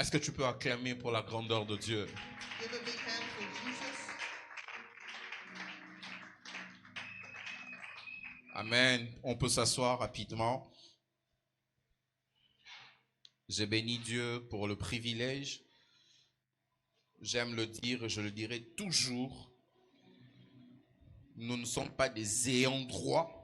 Est-ce que tu peux acclamer pour la grandeur de Dieu? Give a big hand for Jesus. Amen. On peut s'asseoir rapidement. J'ai béni Dieu pour le privilège. J'aime le dire et je le dirai toujours. Nous ne sommes pas des ayants droit,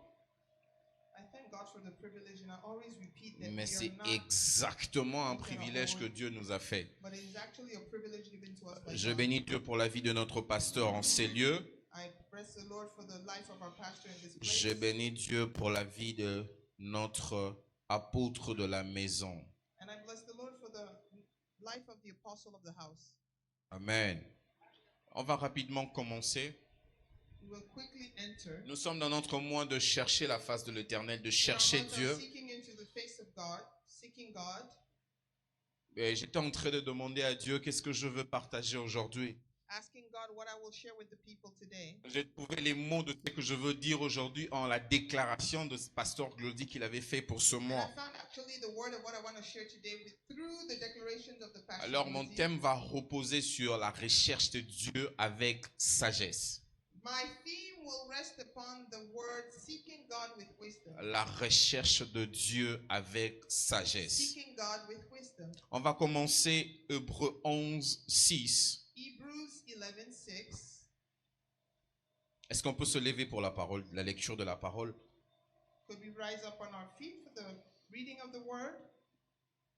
I thank God for the privilege, and I always repeat that mais we c'est are not, exactement un privilège que Dieu nous a fait. but it is actually a privilege given to us by Je God. bénis Dieu pour la vie de notre pasteur en ces lieux. I bless the Lord for the life of our pastor in this place. Je bénis Dieu pour la vie de notre apôtre de la maison. And I bless the Lord for the life of the apostle of the house. Amen. On va rapidement commencer. We will quickly enter. Nous sommes dans notre mois de chercher la face de l'Éternel, de In our chercher month of Dieu. Seeking into the face of God, seeking God. Et j'étais en train de demander à Dieu qu'est-ce que je veux partager aujourd'hui. Asking God what I will share with the people today. J'ai trouvé les mots de ce que je veux dire aujourd'hui en la déclaration de ce pasteur Glody qu'il avait fait pour ce And I mois. found actually the word of what I want to share today through the declarations of the pastor. Alors mon Glody. thème va reposer sur la recherche de Dieu avec sagesse. My theme will rest upon the word seeking God with wisdom. La recherche de Dieu avec sagesse. Seeking God with wisdom. On va commencer Hébreux 11, 6. Hebrews 11:6. Est-ce qu'on peut se lever pour la parole, la lecture de la parole? Could we rise up on our feet for the reading of the word?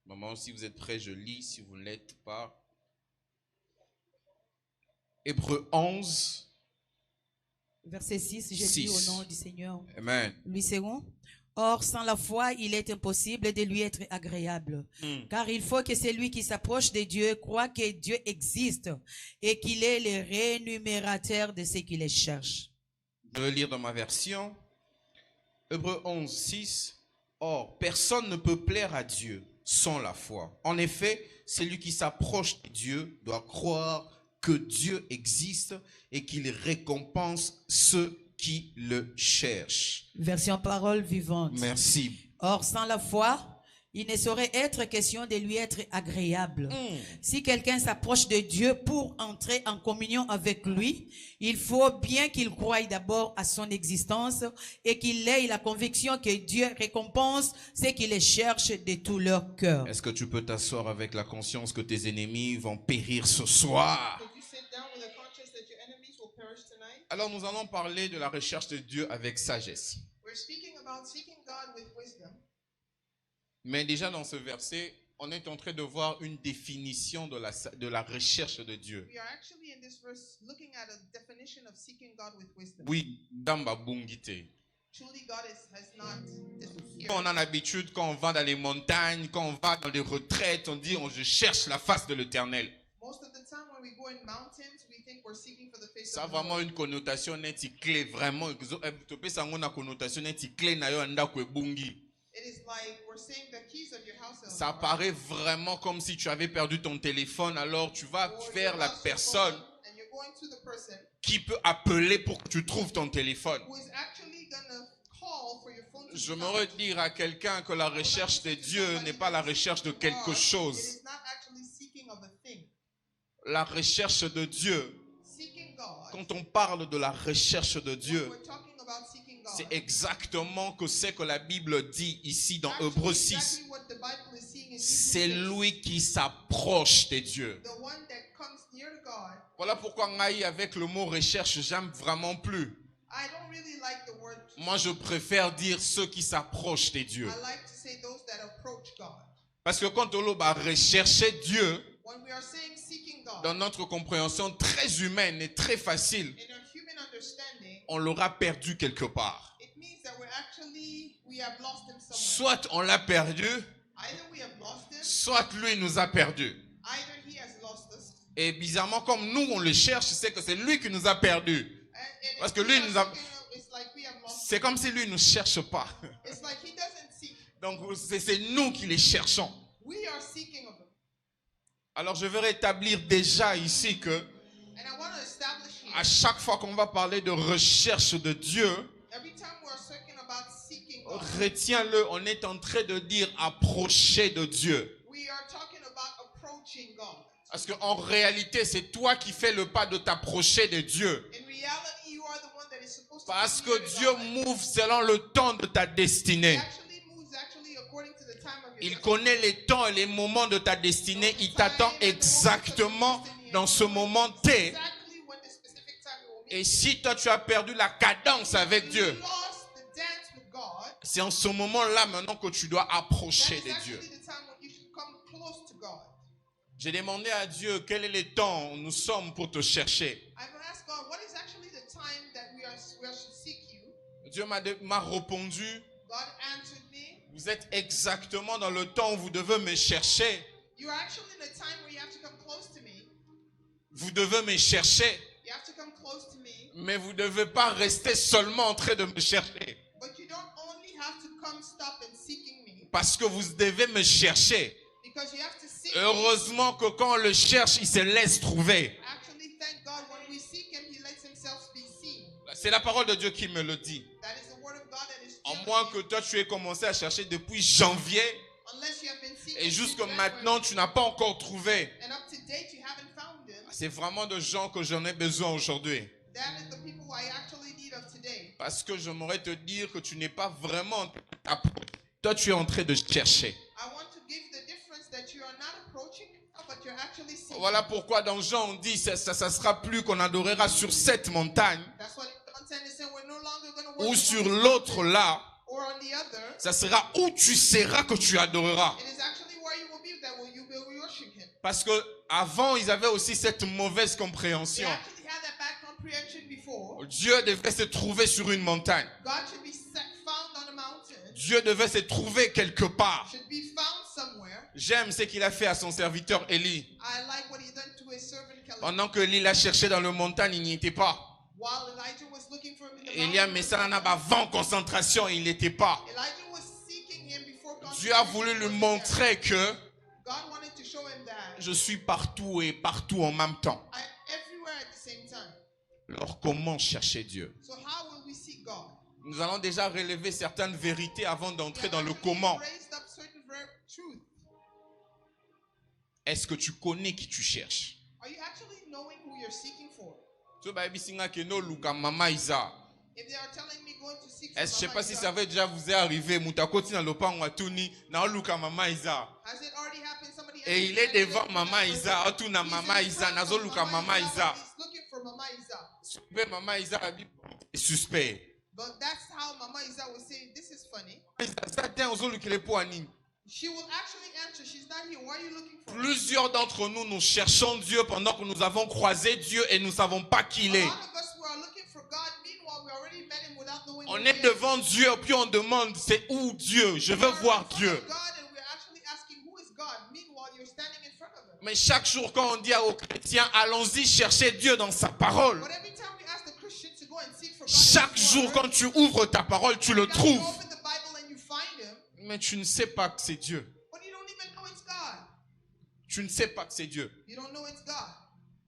Maman, si vous êtes prêts, je lis. Si vous ne l'êtes pas. Hébreux 11. Verset 6, je 6. lis au nom du Seigneur. Amen. Louis II. Or, sans la foi, il est impossible de lui être agréable. Car il faut que celui qui s'approche de Dieu croit que Dieu existe et qu'il est le rémunérateur de ceux qui les cherchent. Je vais lire dans ma version. Hébreux 11, 6. Or, personne ne peut plaire à Dieu sans la foi. En effet, celui qui s'approche de Dieu doit croire que Dieu existe et qu'il récompense ceux qui le cherchent. Version parole vivante. Merci. Or, sans la foi, il ne saurait être question de lui être agréable. Si quelqu'un s'approche de Dieu pour entrer en communion avec lui, il faut bien qu'il croie d'abord à son existence et qu'il ait la conviction que Dieu récompense ceux qui les cherchent de tout leur cœur. Est-ce que tu peux t'asseoir avec la conscience que tes ennemis vont périr ce soir? Could you sit down with a conscience that your enemies will perish tonight? Alors nous allons parler de la recherche de Dieu avec sagesse. We're speaking about seeking God with wisdom. Mais déjà dans ce verset, on est en train de voir une définition de la recherche de Dieu. We are actually in this verse looking at a definition of seeking God with wisdom. Oui, Damba Bungite. Truly, God has not disappeared. On a l'habitude, quand on va dans les montagnes, quand on va dans les retraites, on dit je cherche la face de l'Éternel. Most of the time when we go in mountains, we think we're seeking for the face Ça a of the vraiment Lord. une connotation nette clé, vraiment. Une connotation nette clé na yo ndako ebungi. It is like we're saying the keys of your house. Ça paraît vraiment comme si tu avais perdu ton téléphone, alors tu vas vers la personne And you're going to the person qui peut appeler pour que tu trouves ton téléphone. who is actually gonna call for your phone to Je be me found. dire à quelqu'un que la recherche de Dieu n'est pas la recherche de quelque It chose. is not actually seeking of a thing. La recherche de Dieu, Seeking God. quand on parle de la recherche de When Dieu, we're talking about seeking God. c'est exactement que ce que la Bible dit ici dans Actually, Hébreux 6. exactly what the Bible is seeing in C'est Hebrews 6. lui qui s'approche de Dieu. The one that comes near to God. Voilà pourquoi Ngaï, avec le mot recherche, j'aime vraiment plus. I don't really like the word. Moi, je préfère dire ceux qui s'approchent de Dieu. I like to say those that approach God. Parce que quand on va rechercher Dieu, When we are saying seeking God, dans notre compréhension très humaine et très facile, in our human understanding, on l'aura perdu quelque part. it means that we have lost him somewhere. Soit on l'a perdu, Either we have lost him, soit lui nous a perdu. either he has lost us. Et bizarrement, comme nous on le cherche, c'est que c'est lui qui nous a perdu. And Parce if que we lui are nous a- seeking him, it's like we have lost C'est comme si lui ne cherche pas. him. It's like he doesn't seek. Donc c'est nous qui les cherchons. We are seeking of him. Alors je veux rétablir déjà ici que And I want to establish here, à chaque fois qu'on va parler de recherche de Dieu, every time we're talking about seeking God, retiens-le, on est en train de dire approcher de Dieu. we are talking about approaching Parce qu'en réalité, c'est toi qui fais le pas de t'approcher de Dieu. In reality, you are the one that is supposed to Parce be que near to Dieu God. move selon le temps de ta He destinée. actually moves according to the time of your Il destiny. connaît les temps et les moments de ta destinée. Il t'attend exactement dans ce moment T. Exactly when the specific time will meet. Et si toi tu as perdu la cadence avec You Dieu, lost the dance with God. c'est en ce moment-là maintenant que tu dois That approcher is de actually Dieu. the time when you should come close to God. J'ai demandé à Dieu quel est le temps où nous sommes pour te chercher. I've asked God, what is actually the time that we are to seek you? Dieu m'a répondu, God answered me. vous êtes exactement dans le temps où vous devez me chercher. You're actually in the time where you have to come close to me. Vous devez me chercher. You have to come close to me. Mais vous ne devez pas rester seulement en train de me chercher. But you don't only have to come stop and seeking me. Parce que vous devez me chercher. Because you have to seek me. Heureusement que quand on le cherche, il se laisse trouver. Actually, thank God, when we seek him, he lets himself be seen. C'est la parole de Dieu qui me le dit. That is the word of God that is En telling moins me. que toi, tu aies commencé à chercher depuis janvier Unless you have been seeking et jusque since maintenant, tu n'as pas encore trouvé. January, and up to date, you haven't found him. C'est vraiment de gens que j'en ai besoin aujourd'hui. That is the people I actually need of today. Parce que j'aimerais te dire que tu n'es pas vraiment... Toi, tu es en train de chercher. I want to give the difference that you are not approaching, but you're actually seeking. Voilà pourquoi dans Jean, on dit, ça sera plus qu'on adorera sur cette montagne That's what John is saying. We're no longer going to ou worship sur on this l'autre mountain là. or on the other. Ça sera où tu seras que tu adoreras. It is actually where you will be that you will worship him. Parce que avant, ils avaient aussi cette mauvaise They compréhension. actually had that bad comprehension before. Dieu devait se trouver sur une montagne. God should be found on a mountain. Dieu devait se trouver quelque part. Should be found somewhere. J'aime ce qu'il a fait à son serviteur Élie. I like what he done to his servant Caleb. Pendant que Élie l'a cherché dans le montagne, il n'y était pas. While Elijah was looking for him in the Élie a mis ça en avant concentration, il n'était pas. Elijah was seeking him before Dieu a voulu lui montrer que God wanted to show him that je suis partout et partout en même temps. I everywhere at the same time. Alors comment chercher Dieu? So how will we seek God? Nous allons déjà relever certaines vérités avant d'entrer We dans have le actually comment. raised up certain truth. Est-ce que tu connais qui tu cherches? Are you actually knowing who you're seeking for? Tu vas bisinga que no luka mama Isa. If they are telling me going to seek for Est-ce je sais Mama pas si Isa, ça va déjà vous est arrivé mutakoti na lopango atuni na luka mama Isa. has it already happened? Somebody Et il est devant Mama Isa, atuna Mama Isa, nazo luka Mama Isa. He's looking for Mama Isa. Suspect Mama Isa abi suspect. But that's how Mama Isa will say, this is funny. Ça tient aux lukele pour ani. She will actually answer, she's not here. Why are you looking for her? Plusieurs d'entre nous, nous cherchons Dieu pendant que nous avons croisé Dieu et nous ne savons pas qui il A est. lot of us were looking for God. Meanwhile, we already met him without knowing who On he est is. devant Dieu puis on demande c'est où Dieu? Je veux We are voir in front Dieu. of God and we're actually asking, who is God? Meanwhile, you're standing in front of him. Mais chaque jour quand on dit aux chrétiens allons-y chercher Dieu dans sa parole. But every time we ask the Christian to go and seek for God, Chaque in his jour word, quand tu ouvres ta parole, tu le you trouves. open the Bible and you find him, Mais tu ne sais pas que c'est Dieu. but you don't even know it's God. Tu ne sais pas que c'est Dieu. You don't know it's God.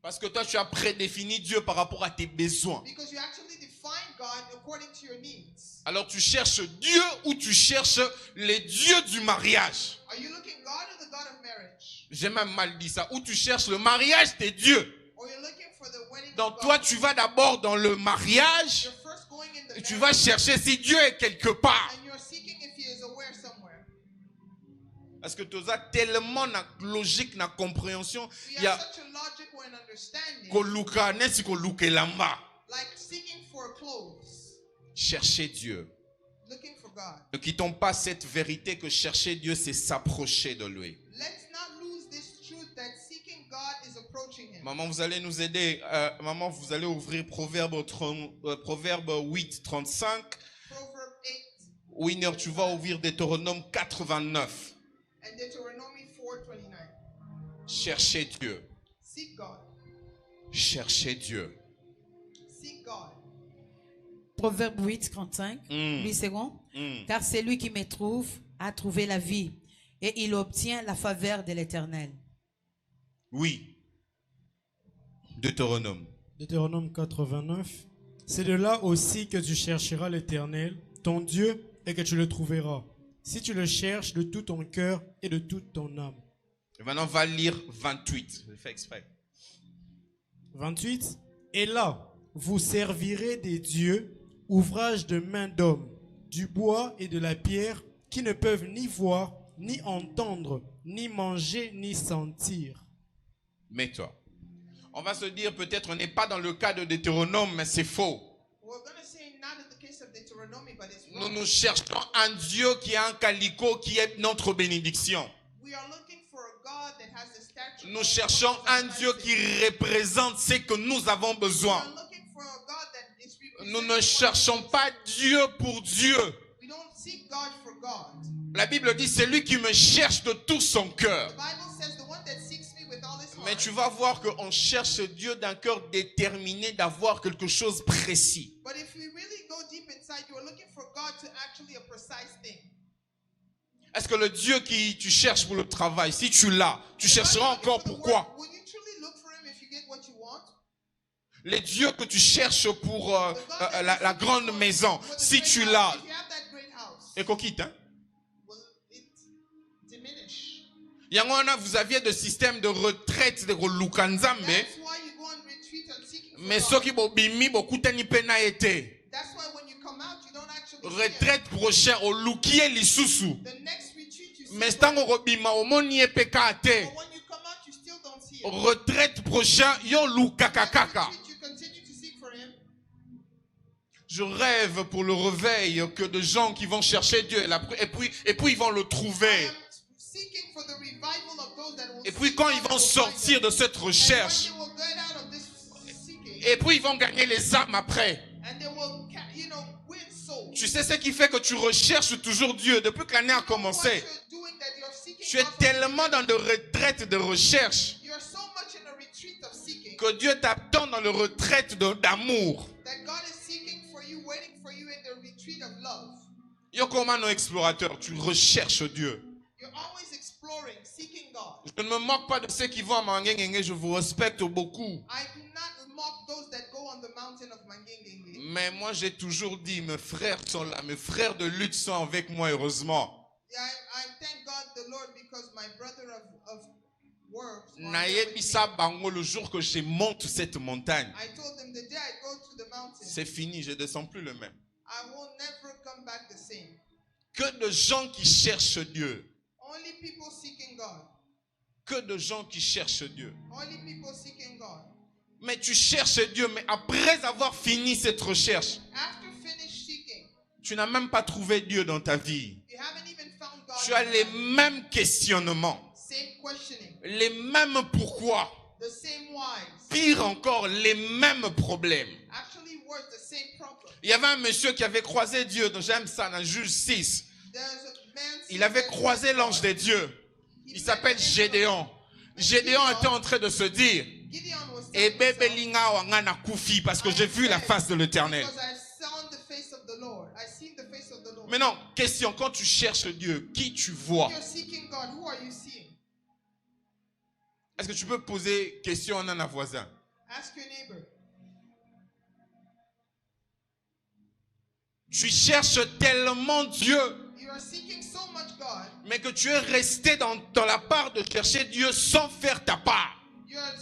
Parce que toi tu as prédéfini Dieu par rapport à tes besoins. Because you actually define God according to your needs. Alors tu cherches Dieu ou tu cherches les dieux du mariage. Are you looking God or the God of marriage? J'ai même mal dit ça. Ou tu cherches le mariage des dieux. Or you're looking for the wedding Donc of toi God? tu vas d'abord dans le mariage You're first going in the et tu marriage, vas chercher si Dieu est quelque part. and you're seeking if he is aware somewhere. Parce que tu as tellement de logique, de compréhension. We Il y a have such a logical and understanding, koluka nesi koluka elamba. like seeking for clothes, Chercher Dieu. looking for God. Ne quittons pas cette vérité que chercher Dieu, c'est s'approcher de lui. Let's not lose this truth that seeking God is approaching him. Maman, vous allez nous aider. Maman, vous allez ouvrir Proverbe 8, 35. Proverb 8 Winner, tu vas ouvrir Deutéronome 89. and Deuteronomy 4:29. Chercher Dieu. Seek God. Chercher Dieu. Seek God. Proverbe 8, 35. 8 secondes. Car celui qui me trouve a trouvé la vie et il obtient la faveur de l'Éternel. Oui. Deutéronome. Deutéronome 89. C'est de là aussi que tu chercheras l'Éternel, ton Dieu, et que tu le trouveras, si tu le cherches de tout ton cœur et de toute ton âme. Et maintenant, on va lire 28. Je fais exprès. 28. Et là, vous servirez des dieux, ouvrages de main d'homme, du bois et de la pierre, qui ne peuvent ni voir, ni entendre, ni manger, ni sentir. Mets-toi. On va se dire, peut-être on n'est pas dans le cas de Deutéronome, mais c'est faux. We're going to say not in the case of Deuteronomy, but it's Nous wrong. nous cherchons un Dieu qui a un calico qui est notre bénédiction. We are looking for a God that has the stature Nous of cherchons God un as Dieu blessing. qui représente ce que nous avons We besoin. are looking for a God that is Nous representing ne what cherchons we pas Dieu pour Dieu. We don't seek God for God. La Bible dit, c'est lui qui me cherche de tout son cœur. The Bible says the one that seeks me with all his Mais heart. tu vas voir qu'on cherche Dieu d'un cœur déterminé d'avoir quelque chose précis. But if we really go deep inside, you are looking for God to actually a precise thing. Est-ce que le Dieu qui tu cherches pour le travail, si tu l'as, tu chercheras encore pourquoi? Will you truly look for him if you get what you want? Les dieux que tu cherches pour The God that la you seek grande for maison, with the si great tu house, l'as, if you have that great house, et coquite, hein? will it diminish? Yangwana, vous aviez de système de retraite de Lukanzambe, That's why you go on retreat and seeking for mais God. ceux qui bobimi beaucoup tani pena été. That's why when you come out, you don't actually see him. Retraite prochaine au lukie lisusu. The next retreat you see Mais him. tango robima omoni epeka te. But when you come out, you still don't see him. Retraite prochain yo lukakakaka. Next retreat, you continue to seek for him. Je rêve pour le réveil que de gens qui vont chercher Dieu et puis ils vont le I trouver. am seeking for the revival of those that will Et puis seek quand God ils and vont will find sortir him. de cette And recherche, when they will get out of this seeking, et puis ils vont gagner les âmes après. and they will, win souls. Tu sais ce qui fait que tu recherches toujours Dieu depuis que l'année a What commencé. you're doing that you're seeking Tu es God for, tellement dans de retraite de recherche you're so much in a retreat of seeking que Dieu t'attend dans le retraite d'amour. that God is seeking for you, waiting for you in the retreat of love. Yo comment nos explorateurs, tu recherches Dieu. You're always exploring, seeking God. Je ne me moque pas de ceux qui vont à Mangengenge, je vous respecte beaucoup. I do not mock those that go on the mountain of Mangengenge. Mais moi j'ai toujours dit, mes frères sont là, mes frères de lutte sont avec moi heureusement. I thank God the Lord because my brother of works are there with Nayebi me. sa bango le jour que je monte cette montagne. I told them the day I go to the mountain, C'est fini, je ne descends plus le même. I will never come back the same. Que de gens qui cherchent Dieu. Only people seeking God. Que de gens qui cherchent Dieu. Only people seeking God. Mais tu cherches Dieu, mais après avoir fini cette recherche, After finish seeking, tu n'as même pas trouvé Dieu dans ta vie. you haven't even found God. Tu as in les your life. mêmes questionnements, Same questioning, les mêmes pourquoi. the same whys. Pire encore, les mêmes problèmes. Actually, worse, the same problem. Il y avait un monsieur qui avait croisé Dieu, donc j'aime ça, dans Juge 6. There's a man Il avait croisé l'ange de Dieu. Il s'appelle Gédéon. Gédéon était en train de se dire, Gideon was eh saying bébé himself, linga wangana kufi, parce que j'ai vu la face de l'Éternel. because I saw the face of the Lord. I seen the face of the Lord. Maintenant, question, quand tu cherches Dieu, qui tu vois? You're seeking God. Who are you seeing? Est-ce que tu peux poser question à un voisin? Ask your neighbor. Tu cherches tellement Dieu, You are seeking so much God. mais que tu es resté dans la part de chercher Dieu sans faire ta part. You are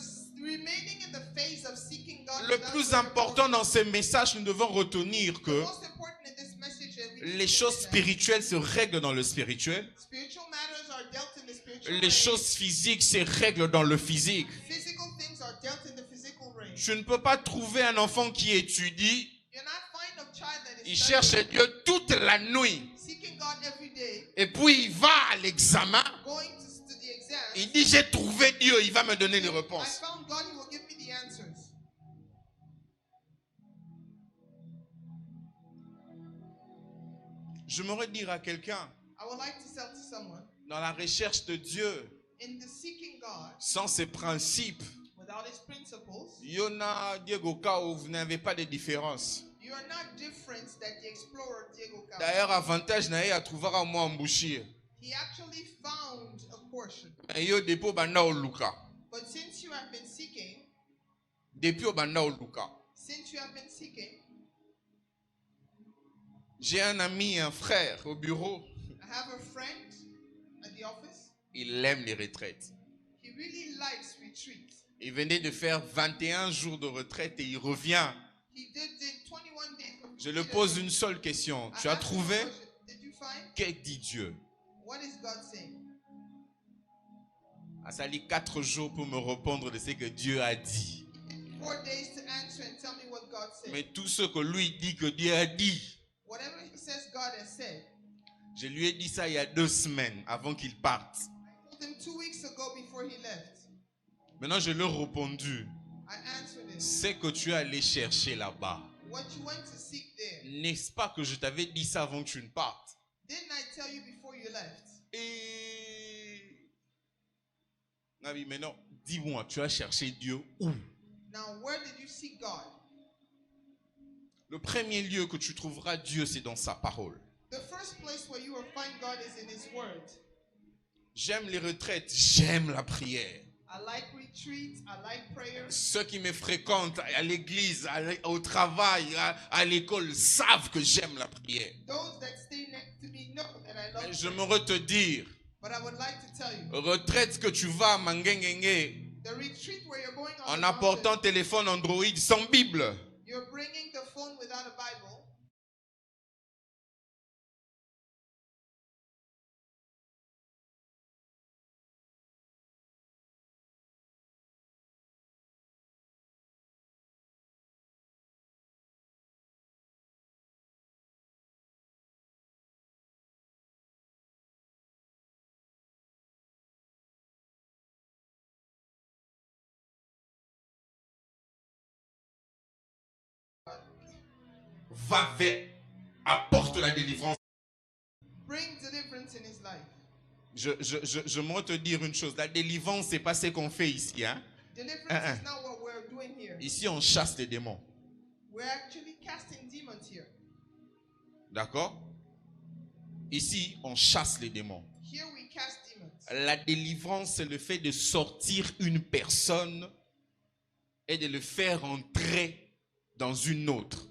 remaining in the phase of seeking God. Le without plus doing your important portion. dans ces messages, nous devons retenir The que most important in this message that we need les to choses say that spirituelles se règlent dans le spirituel. spiritual matters are dealt in the spiritual Les realm. choses physiques se règlent dans le physique. Physical things are dealt in the physical realm. Tu ne peux pas trouver un enfant qui étudie, You're not finding a child that il is cherche studying, Dieu toute la nuit, seeking God every day, et puis il va à l'examen, going to the exam. il dit j'ai trouvé Dieu, il va me donner les I réponses. found God, He will give me the answers. J'aimerais dire à quelqu'un, I would like to say to someone, dans la recherche de Dieu, in the seeking God, sans ses principes, without His principles, Yona, Diego Kao, vous n'avez pas de différence. you are not different than the explorer Diego Cao. D'ailleurs, avantage nae à trouver à moi embouchir. He actually found a portion. Mais yo depuis banda au Luka. But since you have been seeking, Depuis au banda au Luka. J'ai un ami, un frère au bureau. I have a friend at the office. Il aime les retraites. really likes retreat. Il venait de faire 21 jours de retraite et il revient. He did 21 days of Je le retreat. pose une seule question. Tu as I asked him trouvé? a question. Did you find? Que dit Dieu? What is God saying? Ça a mis 4 jours pour me répondre de ce que Dieu a dit. 4 days to answer and tell me what God said. Mais tout ce que lui dit que Dieu a dit, Whatever he says God has said. je lui ai dit ça il y a 2 semaines avant qu'il parte. I told him 2 weeks ago before he left. Maintenant, je lui ai répondu. I answered him. C'est que tu es allé chercher là-bas. What you went to seek there. N'est-ce pas que je t'avais dit ça avant que tu ne partes? Didn't I tell you before you left? Et... Nabi, maintenant, dis-moi, tu as cherché Dieu où? Now, where did you seek God? Le premier lieu que tu trouveras Dieu, c'est dans sa parole. The first place where you will find God is in His Word. J'aime les retraites, j'aime la prière. I like retreats, I like prayers. Ceux qui me fréquentent à l'église, au travail, à l'école, savent que j'aime la prière. Those that stay next to me know that I love Mais prayer. j'aimerais te dire, But I would like to tell you, retraite que tu vas à Mangengenge, the retreat where you're going on en the apportant mountain, téléphone Android sans Bible, you're bringing the phone without a Bible. va vers, apporte la délivrance. Bring deliverance in his life. Je m'en te dire une chose, la délivrance, c'est pas ce qu'on fait ici. Hein? Deliverance is not what we're doing here. Ici, on chasse les démons. We're actually casting demons here. D'accord? Ici, on chasse les démons. Here we cast demons. La délivrance, c'est le fait de sortir une personne et de le faire entrer dans une autre.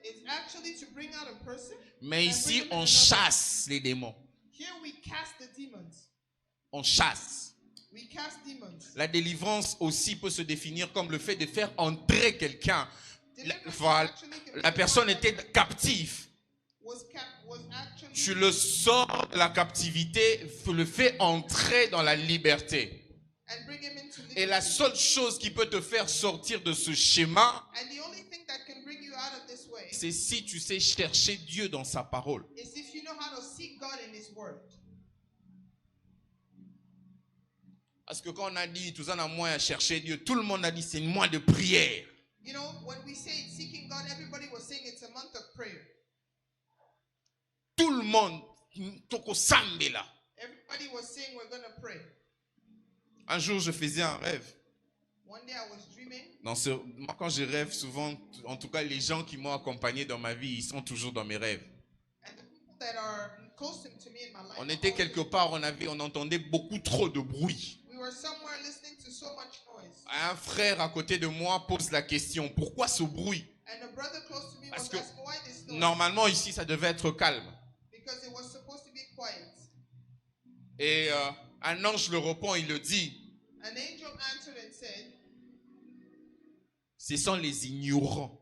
It's actually to bring out a person. Mais and ici, bring them in on another. chasse les démons. Here we cast the demons. On chasse. We cast demons. La délivrance aussi peut se définir comme le fait de faire entrer quelqu'un. Deliverance Voilà, actually can la be personne one that était captive. was actually Tu le sors de la captivité, tu le fais entrer dans la liberté. and bring him into Et la liberty. seule chose qui peut te faire sortir de ce schéma, And the only thing that can bring you out of this way c'est si tu sais chercher Dieu dans sa parole. is if you know how to seek God in His Word. Parce que quand on a dit, tout ça, on a moins à chercher Dieu, tout le monde a dit, c'est un mois de prière. You know, when we say seeking God, everybody was saying it's a month of prayer. Tout le monde, toko sambe là. Everybody was saying we're going to pray. Un jour, je faisais un rêve. One day I was dreaming. Moi, quand je rêve, souvent, en tout cas, les gens qui m'ont accompagné dans ma vie, ils sont toujours dans mes rêves. And the people that are close to me in my life, On était quelque part, on entendait beaucoup trop de bruit. we were somewhere listening to so much noise. Un frère à côté de moi pose la question, pourquoi ce bruit? And a brother close to me Parce was que asking why this noise. normalement, ici, ça devait être calme. Because it was supposed to be quiet. Et un ange le répond, il le dit, An angel answered and said, ce sont les ignorants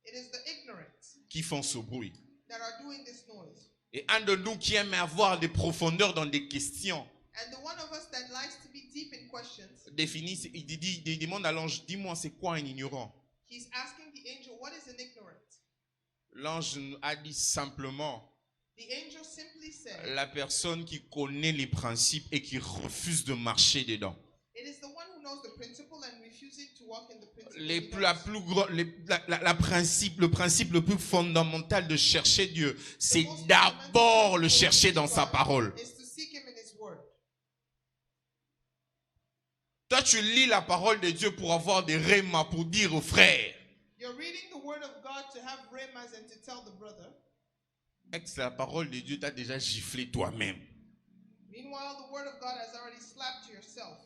it is the ignorant qui font ce bruit. that are doing this noise. Et un de nous qui aime avoir des profondeurs dans des questions, And the one of us that likes to be deep in questions, il demande à l'ange, dis-moi, c'est quoi un ignorant? he's asking the angel, what is an ignorant? L'ange a dit simplement, The angel simply said, la personne qui connaît les principes et qui refuse de marcher dedans. it is the one who knows the principle and refusing to walk in the principle. Le principe le plus fondamental de chercher Dieu, c'est d'abord le chercher dans sa parole. Is to seek him in his word. Toi, tu lis la parole de Dieu pour avoir des rémas, pour dire aux frères. You're reading the word of God to have rhemas and to tell the brother. Ex, la parole de Dieu t'a déjà giflé toi-même. Meanwhile, the word of God has already slapped yourself.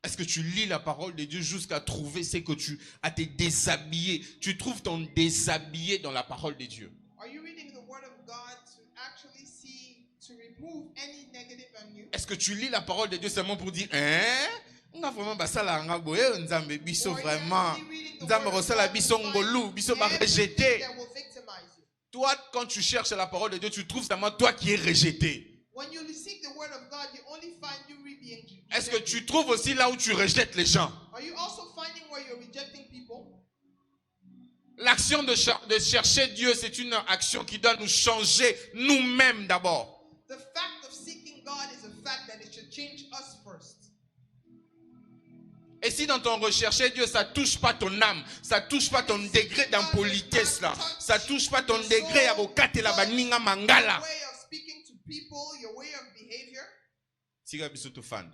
Est-ce que tu lis la parole de Dieu jusqu'à trouver ce que tu as te déshabillé? Tu trouves ton déshabillé dans la parole de Dieu. Are you reading the word of God to actually see, to remove remove any negative on you? Est-ce que tu lis la parole de Dieu seulement pour dire, hein? On a vraiment basala nga boye, nzambe biso Or you're vraiment. actually reading the Nzambe word of rosala God biso to find ngolu, biso ba everything rejeté. that will victimize you. Toi, quand tu cherches la parole de Dieu, tu trouves seulement toi qui es rejeté. When you seek the word of God, you only find you being Est-ce que rejected. tu trouves aussi là où tu rejettes les gens? Are you also finding where you're rejecting people? L'action de chercher Dieu, c'est une action qui doit nous changer nous-mêmes d'abord. The fact of seeking God is a fact that it should change us first. Et si dans ton rechercher Dieu, ça touche pas ton âme, ça touche pas ton degré d'impolitesse là, ça touche pas ton degré à bokate la baninga mangala. Your way of speaking to people, your way of behavior. Tiga biso to fan.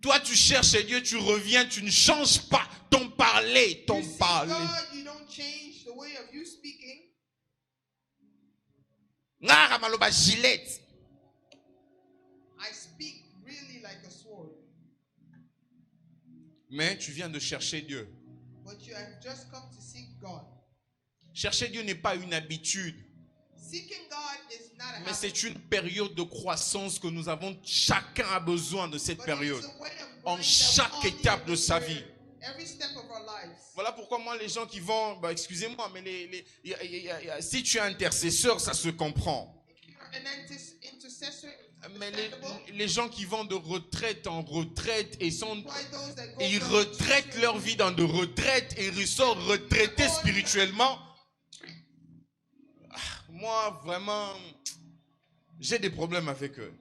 Toi, tu cherches Dieu, tu reviens, tu ne changes pas ton parler, ton You seek parler. God, you don't change the way of you speaking. Ngara maloba gilette. I speak really like a sword. Mais tu viens de chercher Dieu. But you have just come to seek God. Chercher Dieu n'est pas une habitude, Seeking God is not a mais habit, c'est une période de croissance que nous avons. Chacun a besoin de cette but période. it's a way of En growing that chaque we all need étape de every sa day, vie. Every step of our lives. Voilà pourquoi moi, les gens qui vont, excusez-moi, mais si tu es intercesseur, ça se comprend. If you're an intercessor, Mais understandable. les gens qui vont de retraite en retraite et sont, Why those that go et ils from retraitent church leur vie dans de retraites et ils ressortent retraités spirituellement. Moi, vraiment, j'ai des problèmes avec eux.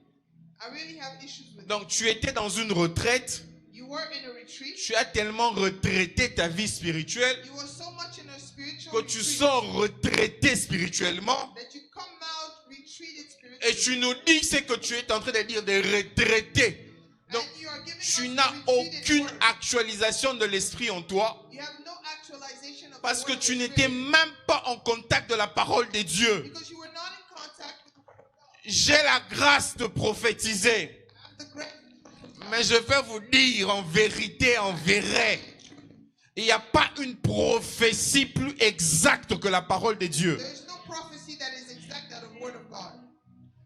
I really have issues with Donc, tu étais dans une retraite, you were in a retreat. tu as tellement retraité ta vie spirituelle You were so much in a spiritual que tu retreat sors retraité spirituellement that you come out retreated et spiritually. tu nous dis ce que tu es en train de dire des retraités. Donc, And you are giving tu us n'as the retreated aucune word. actualisation de l'esprit en toi You have no actualization of parce the que word of tu the n'étais Spirit même pas en contact de la parole de Dieu. because you were not in contact with the word of God. J'ai la grâce de prophétiser, I have the grace. mais je vais vous dire en vérité, en vrai, il n'y a pas une prophétie plus exacte que la parole de Dieu. There is no prophecy that is exact out of the word of God.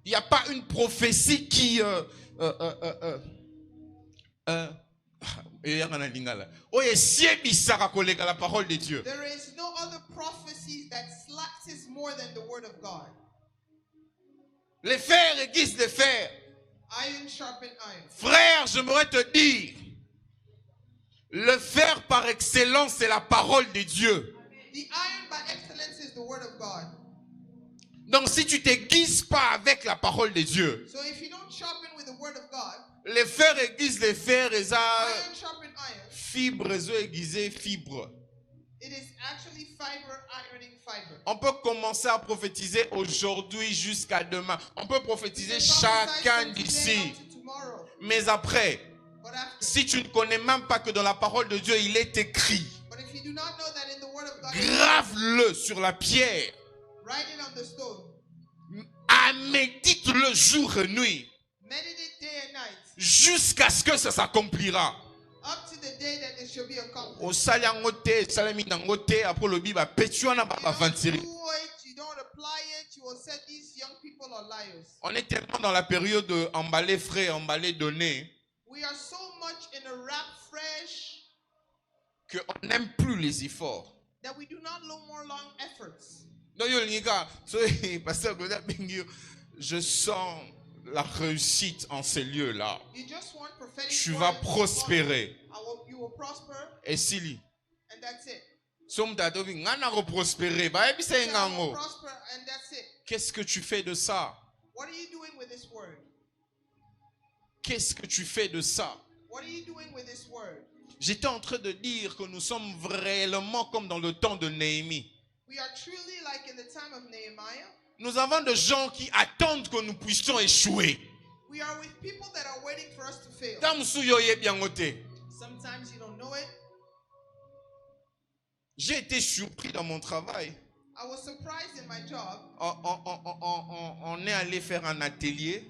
Il n'y a pas une prophétie qui... Oye, siebisaka koleka la parole de Dieu. There is no other prophecy that slacks more than the word of God. Les fers aiguisent les fers. Iron sharpen iron. Frère, j'aimerais te dire, le fer par excellence, c'est la parole de Dieu. The iron by excellence is the word of God. Donc si tu t'aiguises pas avec la parole de Dieu, So if you don't sharpen with the word of God, les fers aiguisent les fers et ça iron sharpen iron. fibre aiguisées fibre. It is actually fiber ironing fiber. On peut commencer à prophétiser aujourd'hui jusqu'à demain. On peut You prophétiser can prophesy chacun from today d'ici. up to tomorrow. Mais après, But after, si tu ne connais même pas que dans la parole de Dieu, il est écrit, but if you do not know that in the word of God, grave-le sur la pierre, write it on the stone. médite-le jour et nuit, Meditate day and night jusqu'à ce que ça s'accomplira. up to the day that it shall be accomplished. Osali yango te, esalemi nango te, après le biba petu wana ba You don't bavantiri. do it, you don't apply it, you will say these young people are liars. On est tellement dans la période de emballer frais, emballer donné, We are so much in a wrap fresh qu'on n'aime plus les efforts. that we do not know more long efforts. Donc, yo, Nika, pasteur Goda Bengio, je sens la réussite en ces lieux-là. You just want prophetic Tu words, vas prospérer. you will prosper, Et Sili, and that's it. somme tatobi, ngana reprospérer, ba ebisa You will ngango. prosper, and that's it. Qu'est-ce que tu fais de ça? What are you doing with this word? Qu'est-ce que tu fais de ça? What are you doing with this word? J'étais en train de dire que nous sommes vraiment comme dans le temps de Néhémie. We are truly like in the time of Nehemiah. Nous avons des gens qui attendent que nous puissions échouer. We are with people that are waiting for us to fail. Tamusu yo yebi yango te. Sometimes you don't know it. J'ai été surpris dans mon travail. I was surprised in my job. On est allé faire un atelier.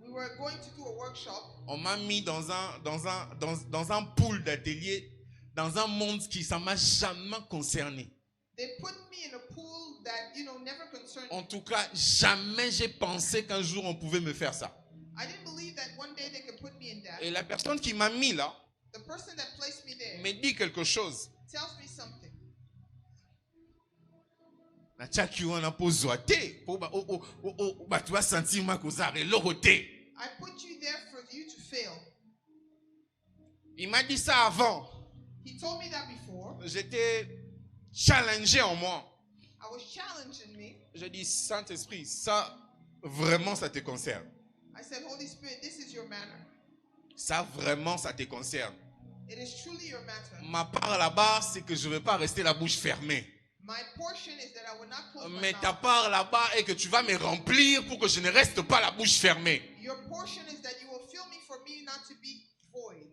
We were going to do a workshop. On m'a mis dans un pool d'atelier, dans un monde qui ça m'a jamais concerné. They put me in a pool that, never concerned En me. tout cas, jamais j'ai pensé qu'un jour on pouvait me faire ça. I didn't believe that one day they could put me in that. Et la personne qui m'a mis là The person that placed me there me dit quelque chose. tells me something. Tu vas sentir moi que ça l'oroté. I put you there for you to fail. Il m'a dit ça avant. He told me that before. J'étais challengé en moi. I was challenging me. J'ai dit, Saint-Esprit, ça, vraiment, ça te concerne. I said, Holy Spirit, this is your matter. Ça, vraiment, ça te concerne. It is truly your matter. Ma part là-bas, c'est que je ne vais pas rester la bouche fermée. My portion is that I will not close my Mais ta mouth. part là-bas est que tu vas me remplir pour que je ne reste pas la bouche fermée. Your portion is that you will fill me for me not to be void.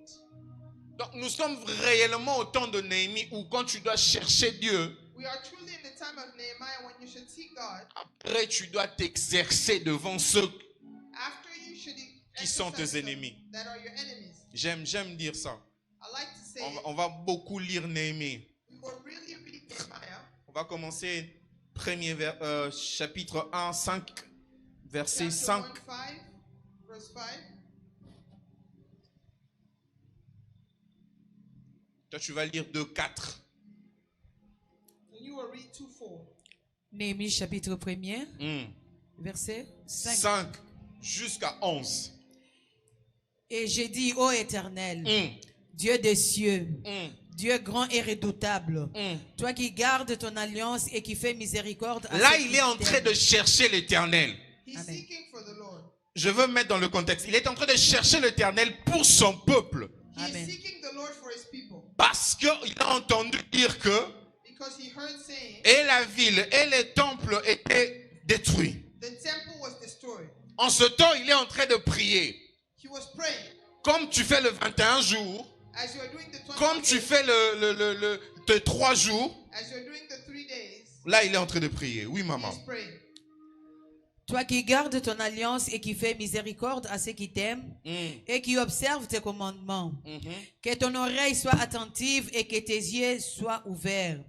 Donc, nous sommes réellement au temps de Néhémie où quand tu dois chercher Dieu, We are truly in the time of Nehemiah when you should seek God. après tu dois t'exercer devant ceux After you should qui sont tes exercise them ennemis. that are your enemies. J'aime dire ça. I like to say On va beaucoup lire Néhémie. we will really read Nehemiah. On va commencer chapitre 1, 5, verset Chapter 5. 1, 5, verse 5. Toi, tu vas lire 2, 4. And you will read 2, 4. Néhémie chapitre 1er, verset 5. 5 jusqu'à 11. Et j'ai dit, ô Éternel, Dieu des cieux, Dieu grand et redoutable, toi qui gardes ton alliance et qui fais miséricorde à Là, ceux il qui est en train t'aiment. de chercher l'Éternel. He's Amen. seeking for the Lord. Je veux mettre dans le contexte. Il est en train de chercher l'Éternel pour son peuple. He Amen. is seeking the Lord for his people. Parce qu'il a entendu dire que Because he heard saying et la ville et les temples étaient détruits. the temple was destroyed. En ce temps, il est en train de prier. He was praying. Comme tu fais le 21 jours, As you are doing the 20 comme tu days, fais le 3 jours, as you are doing the 3 days, là, il est en train de prier. Oui, he maman. is praying. Toi qui gardes ton alliance et qui fais miséricorde à ceux qui t'aiment et qui observent tes commandements, que ton oreille soit attentive et que tes yeux soient ouverts.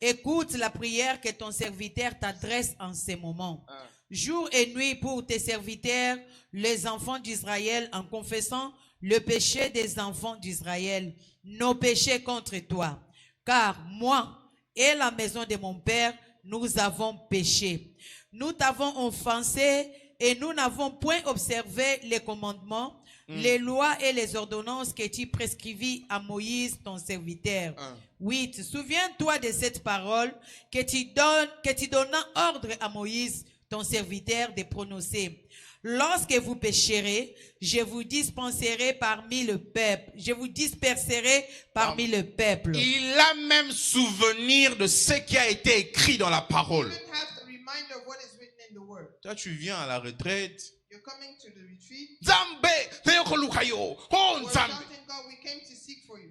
Écoute la prière que ton serviteur t'adresse en ces moments. Jour et nuit pour tes serviteurs, les enfants d'Israël, en confessant le péché des enfants d'Israël, nos péchés contre toi. Car moi et la maison de mon père, nous avons péché. Nous t'avons offensé et nous n'avons point observé les commandements, les lois et les ordonnances que tu prescrivis à Moïse, ton serviteur. 8. Souviens-toi de cette parole que tu donnas ordre à Moïse, ton serviteur, de prononcer. Lorsque vous pécherez, je vous disperserai parmi le peuple. Je vous disperserai parmi le peuple. Il a même souvenir de ce qui a été écrit dans la parole. You even have the reminder of what is written in the word. Toi, tu viens à la retraite. You're coming to the retreat. Nzambe, feyokolukayo. Oh, We're Nzambe. shouting, God, we came to seek for you.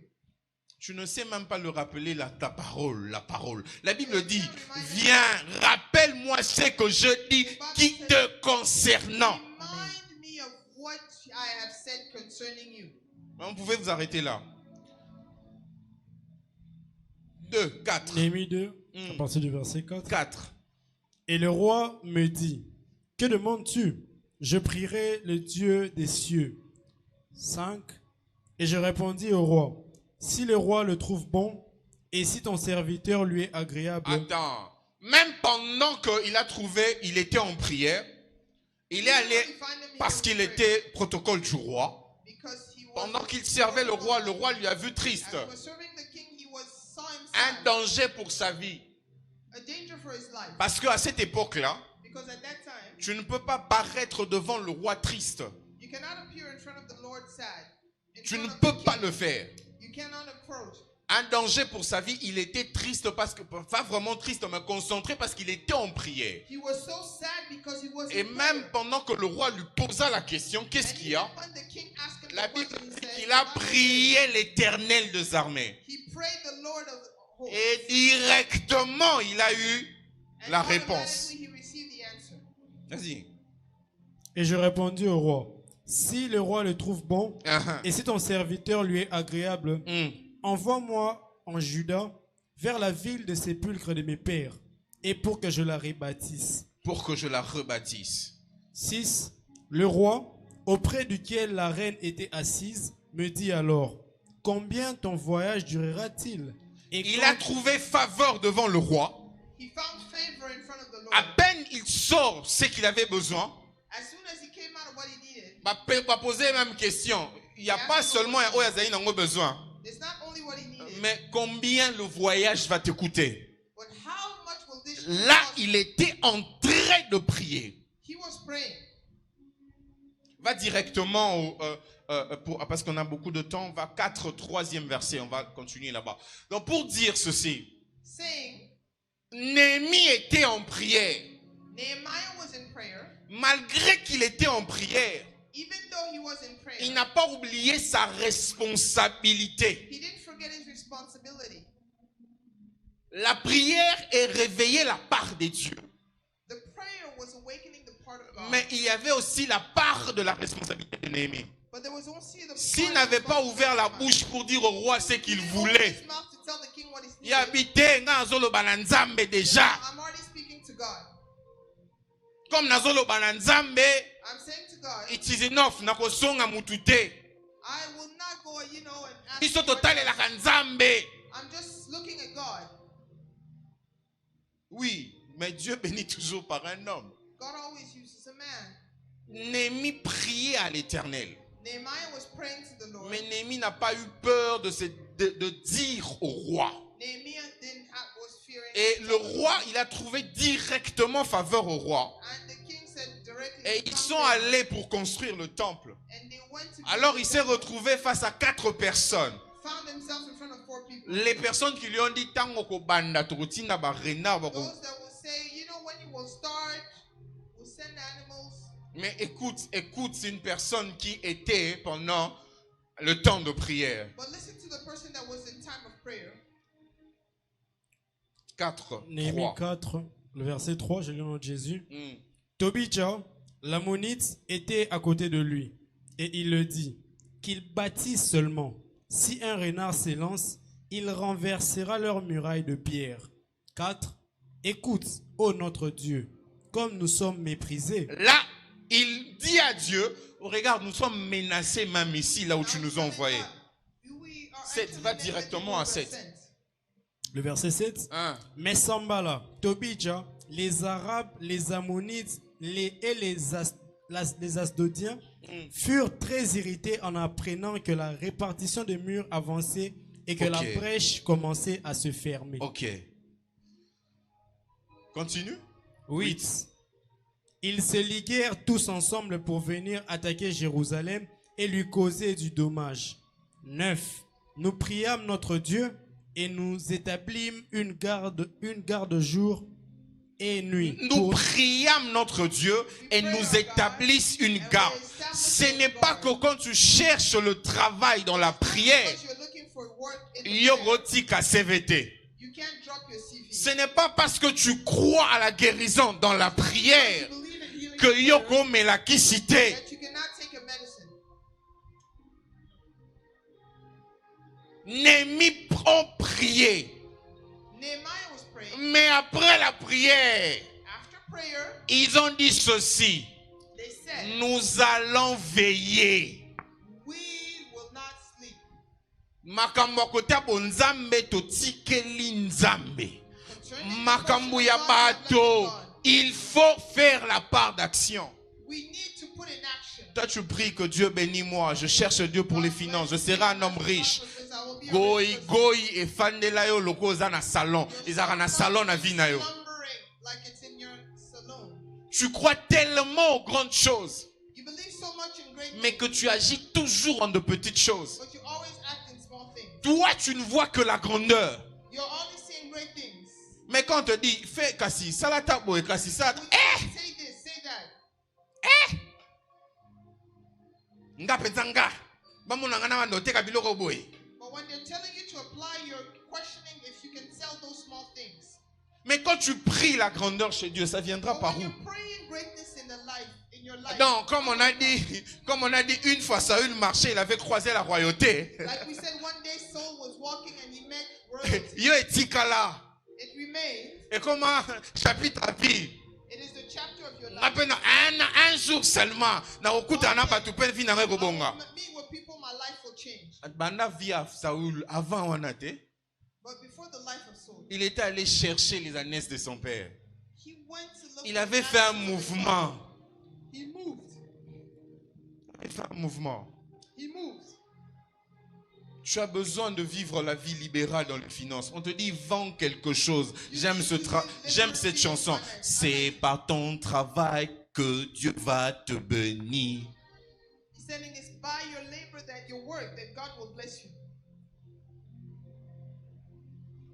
Tu ne sais même pas le rappeler ta parole, la parole. La Bible dit, viens, rappelle-moi ce que je dis qui te concernant. Remind me of what I have said concerning you. On pouvait vous arrêter là. 2, 4. Néhémie 2, à partir du verset 4. 4. Et le roi me dit, que demandes-tu? Je prierai le Dieu des cieux. 5. Et je répondis au roi, si le roi le trouve bon, et si ton serviteur lui est agréable. Attends. Même pendant qu'il a trouvé, il était en prière. Il est allé parce qu'il était protocole du roi. Because he was, Pendant qu'il servait le roi lui a vu triste. as he was serving the king, he saw him Un sad. danger pour sa vie. A danger for his life. Parce qu'à cette époque-là, Because at that time, tu ne peux pas paraître devant le roi triste. you cannot appear in front of the Lord sad. In Tu front ne of peux the pas king. le faire. You cannot approach. Un danger pour sa vie, il était triste parce que, pas vraiment triste, mais concentré parce qu'il était en prière. He was so sad because he was Et in même prayer. pendant que le roi lui posa la question, qu'est-ce And qu'il y a? even when the king asked him La the Bible question, he dit said, qu'il a "The Bible prié l'Éternel des armées. says, He prayed the Lord of hosts. Et directement, il a eu And la réponse. automatically he received the answer. Vas-y. Et je répondis au roi, si le roi le trouve bon, Uh-huh. et si ton serviteur lui est agréable, envoie-moi en Juda vers la ville de sépulcre de mes pères, et pour que je la rebâtisse. pour que je la rebâtisse. 6. Le roi, auprès duquel la reine était assise, me dit alors, combien ton voyage durera-t-il? Et Il quand- a trouvé faveur devant le roi. He found favor in front of the Lord. À peine il sort ce qu'il avait besoin, As soon as he came out of what he needed, va poser la même question. Il n'y a pas seulement un Oyazaï n'a pas besoin, it's not only what he needed, mais combien le voyage va te coûter? but how much will this Là, cost? il était en train de prier. He was praying. Va directement parce qu'on a beaucoup de temps, va 4, 3e verset, on va continuer là-bas. Donc pour dire ceci, Saying, Néhémie était en prière. Nehemiah was in prayer. Malgré qu'il était en prière, Even though he was in prayer, il n'a pas oublié sa responsabilité. he didn't forget his responsibility. La prière est réveillée la part de Dieu. The prayer was awakening the part of God. Mais il y avait aussi la part de la responsabilité de Néhémie. But there was also the S'il part n'avait of pas ouvert la responsibility. bouche pour dire au roi ce qu'il He opened voulait, his mouth to tell the king what is il needed. habitait nga nazoloba na Nzambe déjà. I'm already speaking to God. Comme nazoloba na Nzambe, I'm saying to God, it is enough na kosonga mutu te. I will not go, and ask Biso for totalelaka this. Nzambe. I'm just looking at God. Oui, mais Dieu bénit toujours par un homme. God always uses a man. Néhémie priait à l'Éternel. Nehemiah was praying to the Lord. Mais Néhémie n'a pas eu peur de dire au roi. Nehemiah was fearing. Et to le tell the roi, Lord. il a trouvé directement faveur au roi. And the king said directly. Et to ils come sont there. allés pour construire le temple. And they went to Alors build il the s'est temple. retrouvé face à 4 personnes. Found themselves in front of 4 people. Les personnes qui lui ont dit tango ko banda tokotinda ba renard ba ko-" Those that will say, when you will start, we'll send animals. Mais écoute, c'est une personne qui était pendant le temps de prière. But listen to the person that was in time of prayer. 4, Néhémie 3. 4, le verset 3, je lis au nom de Jésus. Hmm. Tobija, l'ammonite, était à côté de lui. Et il le dit, qu'il bâtisse seulement. Si un renard s'élance, il renversera leurs murailles de pierre. 4. Écoute, ô notre Dieu, comme nous sommes méprisés. Là, il dit à Dieu, oh, regarde, nous sommes menacés même ici, là où tu nous as envoyés. 7, va directement à 7. Le verset 7. Hein? Mais Sambala, Tobija, les Arabes, les Ammonites et les Asdodiens furent très irrités en apprenant que la répartition des murs avançait et que Ok. la brèche commençait à se fermer. Ok. Continue. 8. Ils se liguèrent tous ensemble pour venir attaquer Jérusalem et lui causer du dommage. 9. Nous priâmes notre Dieu et nous établîmes une garde jour et nuit. Nous pour- priâmes notre Dieu et nous établissent une garde. Ce n'est pas que quand tu cherches le travail dans la prière, Because you're looking for work in the prayer, yogotika CVT. you can't drop your CV. Ce n'est pas parce que tu crois à la guérison dans la prière You believe in healing que prayer yoko melakisité. that you cannot take a medicine. Néhémie ont prié. Nehemiah was praying. Mais après la prière, After prayer, ils ont dit ceci. they said, Nous allons veiller. we will not sleep. Makambo ya kotia Nzambe totikeli Nzambe. Concerning the Makambo question ya of God, let bato. God. Il faut faire la part d'action. We need to put in action. Toi tu pries que Dieu bénisse moi. Je cherche Dieu pour les finances. Je serai un homme riche. I will be a Goi rich person. goi efandela yo loko oza na salon. Ezaka na salon na vie na yo. Slumbering like it's in your salon. Tu crois tellement aux grandes choses, You believe so much in great mais things, que tu agis toujours en de petites choses. but you always act in small things. Toi, tu ne vois que la grandeur. You're only seeing great things. Mais quand on te dit, fais kasi, salata boy, kasi, salata, Say this, say that. nga pezanga. Bamuna nga na wanote kabiloko boy. But when they're telling you to apply, you're questioning if you can sell those small things. Mais quand tu pries la grandeur chez Dieu, ça viendra But par when où? you're praying greatness in your life, Non, comme on a dit, une fois Saül marchait, il avait croisé la royauté. like we said, one day Saul was walking and he met royalty. Yo etikala. It remains, Et comme un chapitre à vie. it is the chapter of your life. Rappelez, un jour seulement. Na okuta na batu pe fi na I will rebonga. meet with people, my life will change. Banda via Saoul avant Wanate, But before the life of Saul, il était allé chercher les ânesses de son père. he went to look Il at avait the fait un ashes of his mouvement. father. He moved. Il a fait un mouvement. He moved. Tu as besoin de vivre la vie libérale dans les finances. On te dit, vends quelque chose. J'aime cette chanson. C'est par ton travail que Dieu va te bénir. He's saying it's by your labor that your work that God will bless you.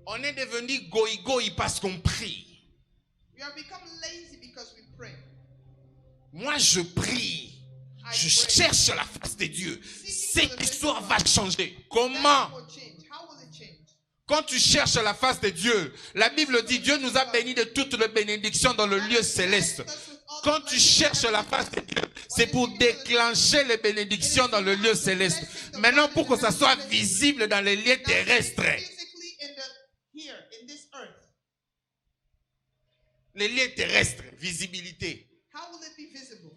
On est devenu goï-goï parce qu'on prie. We have become lazy because we pray. Moi, je prie. Je cherche la face de Dieu. Cette histoire va changer. Comment? That will change. How will it change? Quand tu cherches la face de Dieu, la Bible dit Dieu nous a bénis de toutes les bénédictions dans le lieu céleste. Quand tu cherches la face de Dieu, c'est pour déclencher les bénédictions dans le lieu céleste. Maintenant, pour que ça soit visible dans les lieux terrestres. Physically here in this earth. Les lieux terrestres, visibilité. How will it be visible?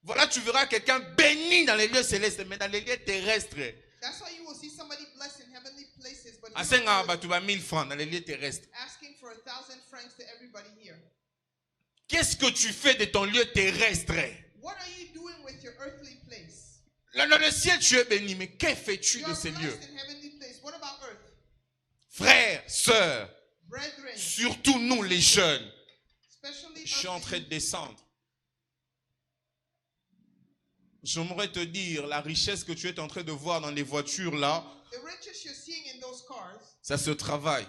Voilà, tu verras quelqu'un béni dans les lieux célestes, mais dans les lieux terrestres. That's why you will see somebody blessed in heavenly places, but Asenga batuba 1000 francs dans les lieux terrestres. asking for 1,000 francs to everybody here. Qu'est-ce que tu fais de ton lieu terrestre? What are you doing with your earthly place? Là, dans le ciel, tu es béni, mais que fais-tu You de are ces lieux? blessed in heavenly place. What about earth? Frères, sœurs, Brethren, surtout nous les jeunes, especially je suis en us, train de descendre. J'aimerais te dire, la richesse que tu es en train de voir dans les voitures là, the riches you're seeing in those cars, ça se travaille.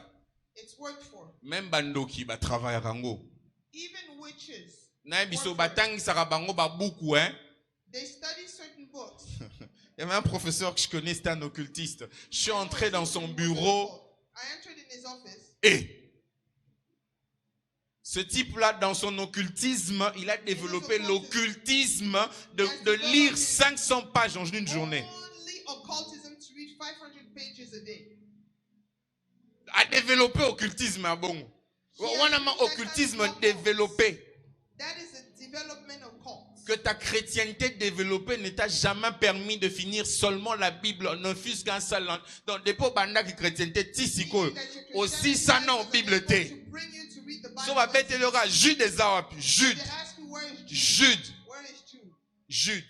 it's worked for. Même bandoki ba travaille à rango. Even witches, Na biso batangi sarabango ba beaucoup hein. they study certain books. Il y avait un professeur que je connais, c'était un occultiste. Je suis entré dans son bureau I entered in his office. et ce type-là, dans son occultisme, il a développé l'occultisme de lire 500 pages en une journée. Only occultism to read 500 pages a day. A développé occultisme à bon. On a un occultisme développé. That is a development of cults. Que ta chrétienté développée ne t'a jamais permis de finir seulement la Bible. Ne fût-ce qu'un seul. Dans des pots bandak qui chrétienté tisiko. Aussi ça non Bible té. So va bête le gars Jude des Awapi. Jude. Jude. Where is Jude? Jude.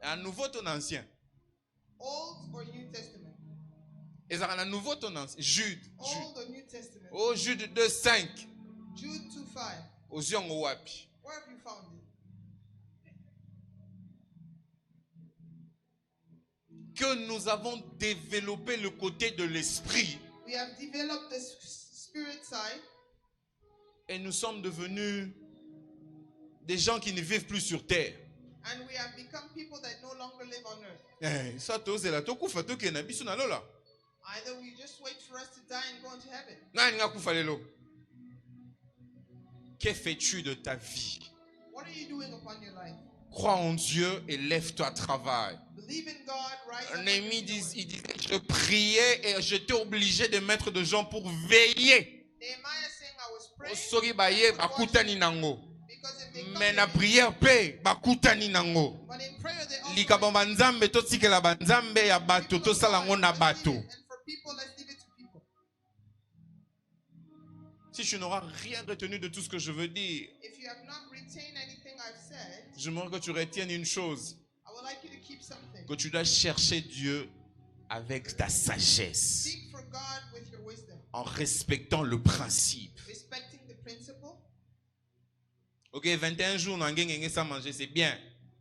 Un nouveau ton ancien. Old or New Testament? Et ça un nouveau ton ancien. Jude. Old or New Testament? Oh Jude 2:5. Jude 2:5. Aux yeux en wapi. Where have you found it? Que nous avons développé le côté de l'esprit We have developed the spirit side, et nous sommes devenus des gens qui ne vivent plus sur terre. and we have become people that no longer live on earth. Ça tose la tokufa toke na biso na lola. Either we just wait for us to die and go into heaven. Nani nga kufa lelo? Que fais-tu de ta vie? What are you doing upon your life? Crois en Dieu et lève-toi, travail. Believe in God, rise up. Néhémie and do dit, it. je priais et j'étais obligé de mettre des gens pour veiller. Nehemiah saying, I was praying Soki baye bakutani nango. because if they come Mais to na me, prière pe bakutani nango. but in prayer they also Likabo banzambe totikela banzambe ya bato tosala ngo na bato. and for people, let's leave it to people. Si tu n'auras rien retenu de tout ce que je veux dire, If you have not retained anything I've said, j'aimerais que tu retiennes une chose, I would like you to keep something. que tu dois chercher Dieu avec ta sagesse, Seek for God with your wisdom, en respectant le principe. respecting the principle. Ok, 21 jours dans ngenge sans manger, c'est bien.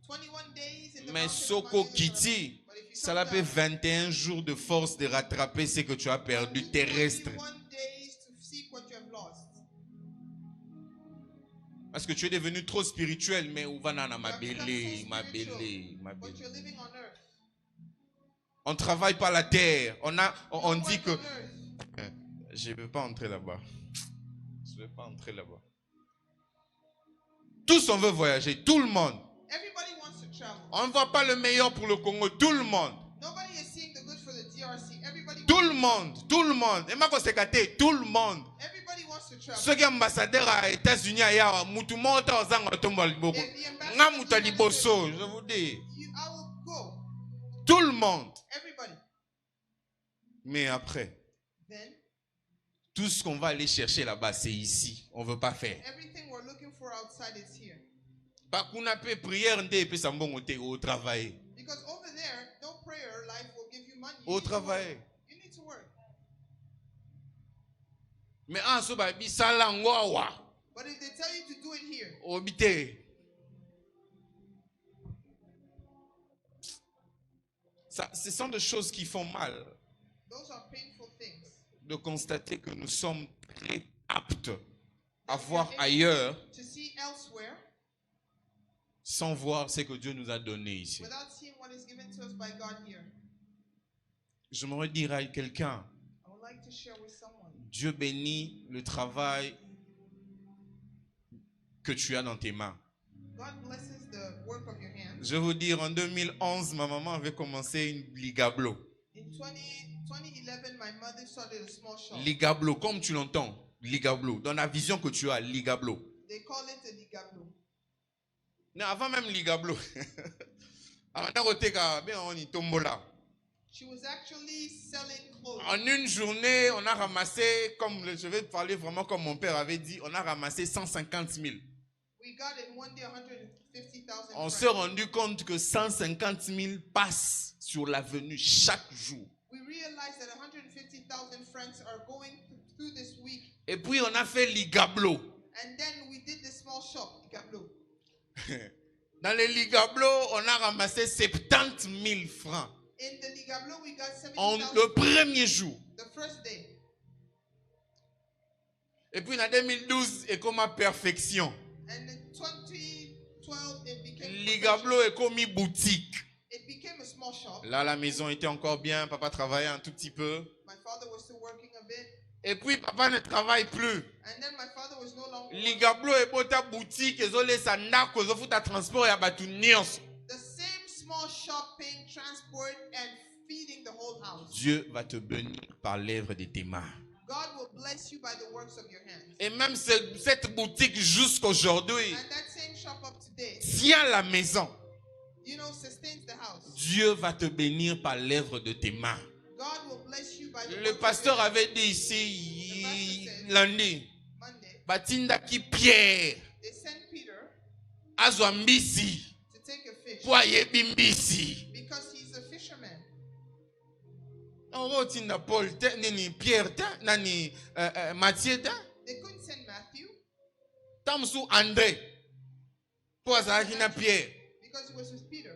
21 days in the Mais mountain of Soko Moses is gonna Kiti, be- but if you ça come l'a fait down, 21 jours de force de rattraper ce que tu as perdu terrestre. 21 days to seek what you have lost. Parce que tu es devenu trop spirituel, mais où va nana ma You have become belle, so ma spiritual, belle, ma but belle. you're living on earth. On travaille pas la terre. On You dit work que on earth. je ne veux pas entrer là-bas. Je ne veux pas entrer là-bas. Tous on veut voyager, tout le monde. Everybody wants to travel. On ne voit pas le meilleur pour le Congo, tout le monde. Nobody is seeing the good for the DRC. Everybody Tout le monde, tout le monde. Et ma c'est tout le monde. Everybody to travel. Ceux qui ambassadeurs aux États-Unis, mutu mota ozanga tomba libobo. If the ambassador Nga to muta the United liboso, States, je vous dis. I will go. Tout le monde. Everybody. Mais après, Then, tout ce qu'on va aller chercher là-bas, c'est ici. On ne veut pas faire. everything we're looking for outside is here. Pas qu'on a fait prière et puis ça au travail. Because over there, no prayer life will give you money. Au travail. You need to work. Mais en ce moment, ça l'angoisse. But if they tell you to do it here, Obité. Ça, ce sont des choses qui font mal those are painful things. de constater que nous sommes très aptes à voir ailleurs To see elsewhere sans voir ce que Dieu nous a donné ici. without seeing what is given to us by God here. J'aimerais dire à quelqu'un, I would like to share with someone. Dieu bénit le travail que tu as dans tes mains. God blesses the work of your hands. Je vais vous dire, en 2011, ma maman avait commencé une ligablo. In 2011, my mother started a small shop. Ligablo, comme tu l'entends, ligablo. Dans la vision que tu as, ligablo. They call it a ligablo. Non, avant même ligablo. She was actually selling clothes. En une journée, on a ramassé, je vais parler vraiment comme mon père avait dit, on a ramassé 150 000. We got in one day 150,000 On francs. s'est rendu compte que 150 000 passent sur l'avenue chaque jour. We realized that 150,000 francs are going through this week. Et puis on a fait ligablo. And then we did this small shop, ligablo. Dans les ligablo, on a ramassé 70 000 francs. In the ligablo, we got En 70,000 le premier jour. the first day. Et puis en 2012, et comme à perfection. And in 2012, it became Ligablo est comme une boutique. it became a small shop. Là, la maison était encore bien. Papa travaillait un tout petit peu. My father was still working a bit. Et puis, papa ne travaille plus. And then my father was no longer working. Ligablo est pour ta boutique. Et zole sa nako, zo futa transport ya batu nyonso. The same small shop paying transport and feeding the whole house. Dieu va te bénir par l'œuvre de tes mains. God will bless you by the works of your hands. Et même cette boutique jusqu'aujourd'hui And that same shop up today, tient la maison. you know, sustains the house. Dieu va te bénir par l'œuvre de tes mains. God will bless you by the Le works pasteur of your hands. avait dit ici lundi, Monday, batinda ki Pierre they sent Peter azwa mbisi to take a fish po ayebi mbisi. because he's a fisherman. On tinda Paul te nini Pierre te nani Matthieu te They couldn't send Matthew tamsu André po azalaki na Pierre. because he was with Peter.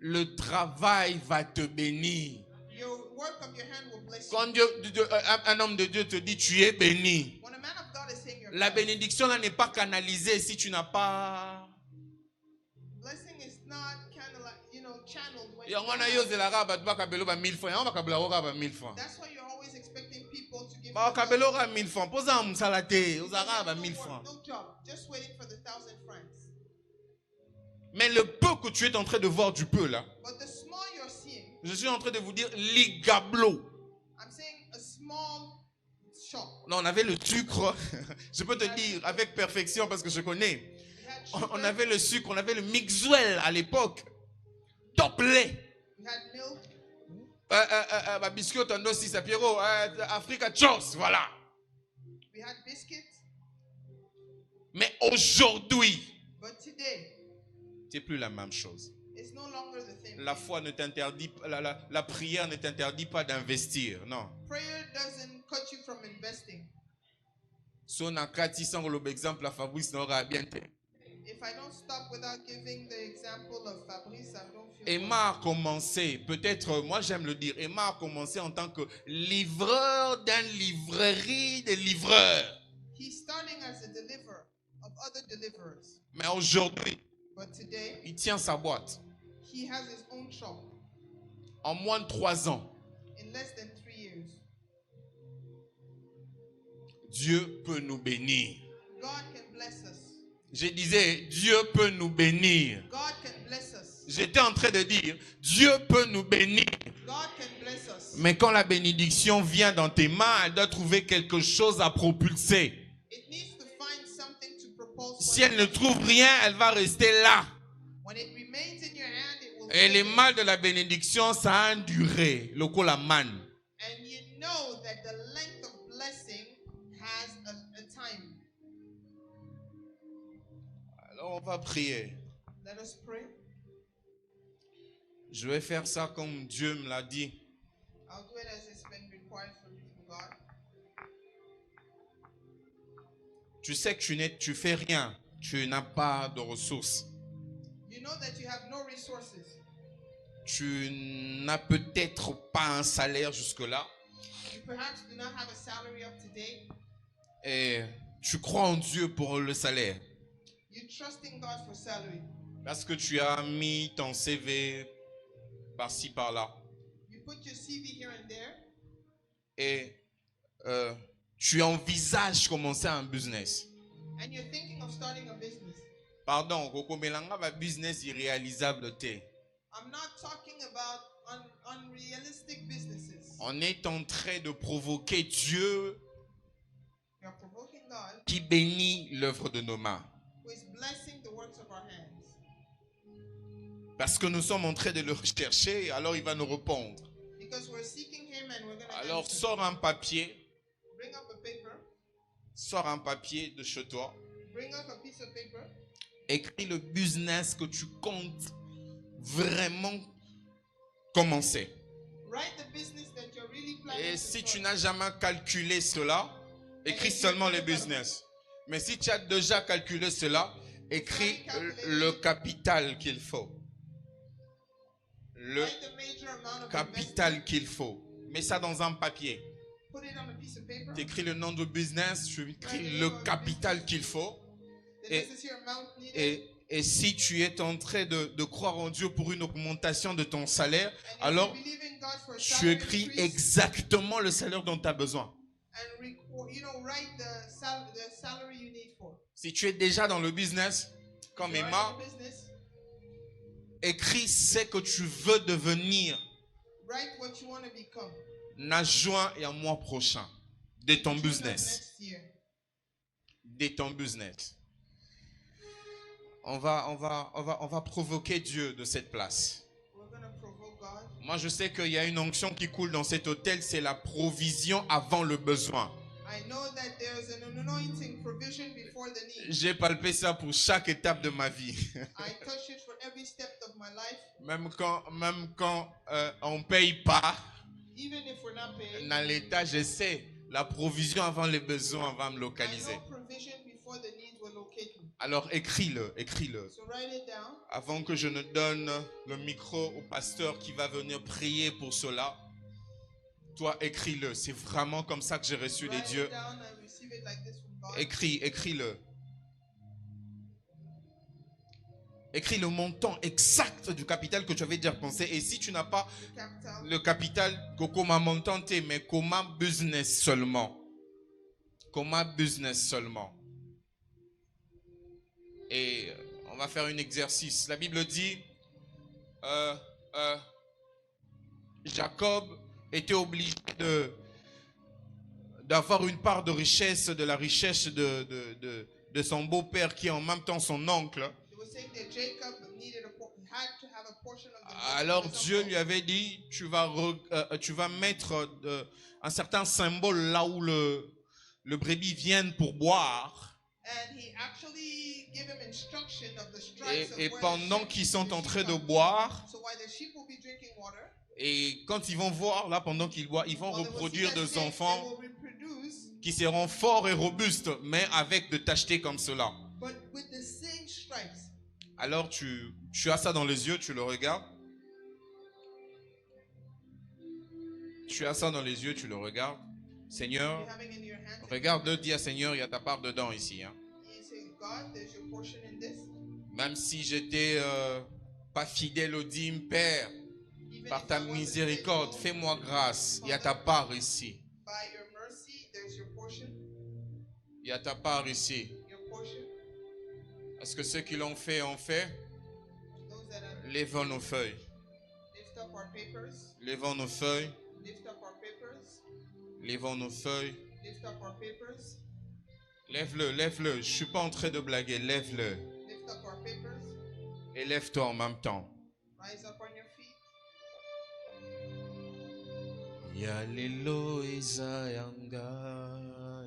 Le travail va te bénir. Your work of your hand will bless you. Quand un homme de Dieu te dit tu es béni, When a man of God is saying you're la blessed, bénédiction là n'est pas canalisée si tu n'as pas. blessing is not kind of like, you know, channeled when you Yango na have- yo zelaka batu bakabelo ba 1000 francs. Yango bakabela oka ba 1000 francs. That's why you're always expecting people to give Ba you bakabela oka 1000 francs. Poza musala te, because you ozaka have ba no 1000 work, francs. no job, just waiting for the 1,000 francs. Mais le peu que tu es en train de voir du peu là, But the small you're seeing, je suis en train de vous dire ligablo. I'm saying a small shop. Non, on avait le sucre. Je peux te dire avec perfection parce que je connais. We had On sugar, avait le sucre, on avait le mixwell à l'époque. Top lait. we had milk, Biscuit Otondo Sapiro, Africa Chos, voilà. we had biscuits. Mais aujourd'hui, But today, c'est plus la même chose. it's no longer the same. La foi ne t'interdit, la prière ne t'interdit pas d'investir, non. Prayer doesn't cut you from investing. Si on a 400 l'exemple, la Fabrice n'aura bien été. If I don't stop without giving the example of Fabrice, I don't feel Emma a commencé, peut-être, moi j'aime le dire, Emma a commencé en tant que livreur d'une livrerie de livreurs. He's starting as a deliverer of other deliverers. Mais aujourd'hui, But today, il tient sa boîte. he has his own shop. En moins de 3 ans, In less than 3 years, Dieu peut nous bénir. God can bless us. Je disais, Dieu peut nous bénir. God can bless us. J'étais en train de dire, Dieu peut nous bénir. God can bless bless us. Mais quand la bénédiction vient dans tes mains, elle doit trouver quelque chose à propulser. It needs to find something to propulse. Si elle ne trouve rien, elle va rester là. When it remains in your hand, it will Et les stay there. mal de la bénédiction, ça a une durée. Le coup, la manne. And you know that the length of blessing has a time. Alors, on va prier. Let us pray. Je vais faire ça comme Dieu me l'a dit. I'll do it as it's been required from God. Tu sais que tu fais rien. Tu n'as pas de ressources. You know that you have no resources. Tu n'as peut-être pas un salaire jusque-là. You perhaps do not have a salary up to date. Et tu crois en Dieu pour le salaire. You trust in God for salary. Parce que tu as mis ton CV par-ci, par-là. You put your CV here and there. Et tu envisages commencer un business. And you're thinking of starting a business. Pardon, Koko Melanga va business irréalisable te. I'm not talking about unrealistic businesses. On est en train de provoquer Dieu You're provoking God, qui bénit l'œuvre de nos mains. who is blessing the works of our hands. Parce que nous sommes en train de le rechercher, alors il va nous répondre. Because we're seeking Him and we're going to Alors answer. sors un papier, Bring up a paper. sors un papier de chez toi, Bring up a piece of paper. écris le business que tu comptes vraiment commencer. Write the business that you're really planning Et to si start. tu n'as jamais calculé cela, écris seulement les business. Mais si tu as déjà calculé cela, écris le capital qu'il faut. Le Write the major amount of investment. capital qu'il faut. Mets ça dans un papier. Put it on a piece of paper. Tu écris le nom du business, tu écris le capital qu'il faut. The Et- necessary amount needed. Et si tu es en train de croire en Dieu pour une augmentation de ton salaire, And if alors you believe in God for a tu salary écris increase, exactement le salaire dont tu as besoin. and write the salary you need for. Si tu es déjà dans le business, comme If you're Emma, in the business, écris ce que tu veux devenir write what you want to become. en juin et en mois prochain de ton June of business. next year. De ton business. On va provoquer Dieu de cette place. We're going to provoke God. Moi, je sais qu'il y a une onction qui coule dans cet hôtel, c'est la provision avant le besoin. I know that there's an anointing provision before the need. J'ai palpé ça pour chaque étape de ma vie. I touch it for every step of my life. Même quand on ne paye pas, Even if we're not paying, dans l'état, je sais, la provision avant les besoins va me I localiser. know provision before the needs will locate me. Alors écris-le, écris-le. So write it down. Avant que je ne donne le micro au pasteur qui va venir prier pour cela, toi écris-le. C'est vraiment comme ça que j'ai reçu les Write dieux. it down and receive it like this from God. Écris-le. Écris le montant exact du capital que tu avais déjà pensé. Et si tu n'as pas The capital. le capital, comment montante, mais comment business seulement. Comment business seulement. Et on va faire un exercice. La Bible dit, Jacob était obligé d'avoir une part de richesse, de la richesse de son beau-père qui est en même temps son oncle. It was saying that Jacob had to have a portion of the Alors blessing of his Dieu uncle. lui avait dit, tu vas mettre un certain symbole là où le brebis vienne pour boire. And he actually gave him instruction of the stripes of Et where the pendant sheep- qu'ils sont the en sheep train de are. boire, So while the sheep will be drinking water, et quand ils vont voir, là, pendant qu'ils boivent, ils vont while they will see reproduire the des snakes, enfants they will reproduce, qui seront forts et robustes, mais avec de tachetés comme cela. but with the same stripes. Alors tu as ça dans les yeux, tu le regardes. Tu as ça dans les yeux, tu le regardes. Seigneur, You're having in your hand. regarde-le, dis à Seigneur, il y a ta part dedans ici. Hein. You say, God, there's your portion in this. Même si j'étais pas fidèle au dîme, Père, Even par if ta I wasn't miséricorde, faithful, fais-moi grâce. Il y a ta part ici. by your mercy, there's your portion. Il y a ta part ici. Your portion. Est-ce que ceux qui l'ont fait ont fait? Those that have Lèvons nos feuilles. lift up our papers. Levons nos feuilles. Lift up our papers. Levons nos feuilles. Lift up our papers. Lève-le, lève-le. Je ne suis pas en train de blaguer. Lève-le. Lift up our papers. Et lève-toi en même temps. Rise up on your feet. Yalelo Isayanga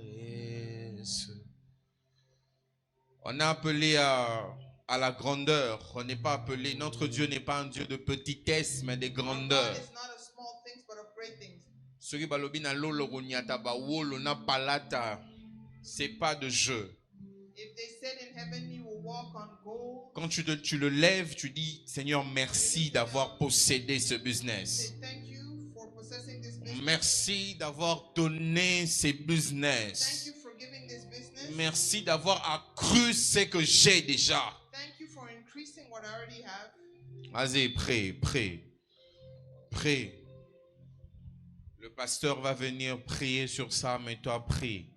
Yesu. On est appelé à la grandeur. On n'est pas appelé. Notre Dieu n'est pas un Dieu de petitesse, mais de Our grandeur. God is not of small things, but of great things. Soki balobi na lolo gonyata ba wolo na palata. C'est pas de jeu. If they said in heaven you will walk on gold, Quand tu le lèves, tu dis Seigneur, merci d'avoir possédé ce business. say thank you for possessing this business. Merci d'avoir donné ce Thank business. you for giving this business. Merci d'avoir accru ce que j'ai déjà. Thank you for increasing what I already have. Vas-y, prie, prie, prie. Le pasteur va venir prier sur ça, mais toi prie.